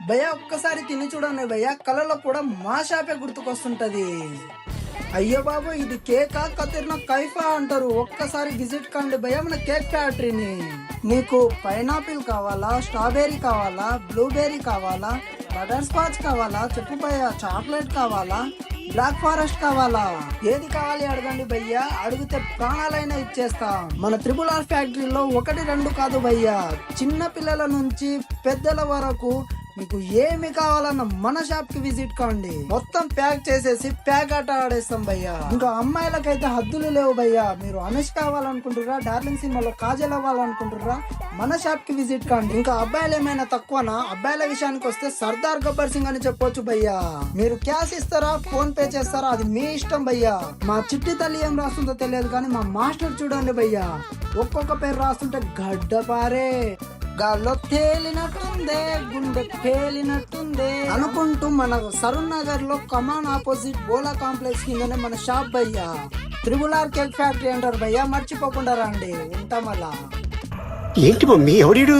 భయ్యా ఒక్కసారి తిని చూడండి భయ్యా, కళ్ళలో కూడా మా షాపే గుర్తుకొస్తుంటది. అయ్యో బాబు, ఇది కేకా కతిర్న కైఫా అంటారు. ఒక్కసారి విజిట్ కండి భయ్యా మన కేక్ ఫ్యాక్టరీని. మీకు పైనాపిల్ కావాలా, స్ట్రాబెర్రీ కావాలా, బ్లూబెర్రీ కావాలా, బటర్ స్కాచ్ కావాలా, చెప్పు భయ్యా, చాక్లెట్ కావాలా, బ్లాక్ ఫారెస్ట్ కావాలా, ఏది కావాలి అడగండి భయ్యా, అడిగితే ప్రాణాలైనా ఇచ్చేస్తాం. మన RRR ఫ్యాక్టరీలో 1-2 కాదు భయ్యా, చిన్న పిల్లల నుంచి పెద్దల వరకు మీకు ఏమి కావాలన్న మన షాప్ కి విజిట్ కాండి. మొత్తం ప్యాక్ చేసేసి ప్యాక్ ఆట ఆడేస్తాం భయ్యా. ఇంకా అమ్మాయిలకైతే హద్దులు లేవు భయ్యా. మీరు అనుష్క కావాలనుకుంటుర్రా, డార్లింగ్ సినిమాలో కాజల్ అవ్వాలనుకుంటుర్రా, మన షాప్ కి విజిట్ కాండి. ఇంకా అబ్బాయిలు ఏమైనా తక్కువనా? అబ్బాయిల విషయానికి వస్తే సర్దార్ గబ్బర్ సింగ్ అని చెప్పొచ్చు భయ్యా. మీరు క్యాష్ ఇస్తారా, ఫోన్ పే చేస్తారా, అది మీ ఇష్టం భయ్యా. మా చిట్టి తల్లి ఏం రాస్తుందో తెలియదు కానీ మా మాస్టర్ చూడండి భయ్యా, ఒక్కొక్క పేరు రాస్తుంటే గడ్డపారే, గాల్లో తేలినట్టుందే, గుండె పేలినట్టుందే అనుకుంటూ మన సరూర్ నగర్ లో కమాన్ ఆపోజిట్ బోలా కాంప్లెక్స్ కిందనే మన షాప్ భయ్యా. RRR కేక్ ఫ్యాక్టరీ అంటారు భయ్యా, మర్చిపోకుండా రండి. ఉంటాం అలా. ఏంటి మమ్మీ ఎవడు?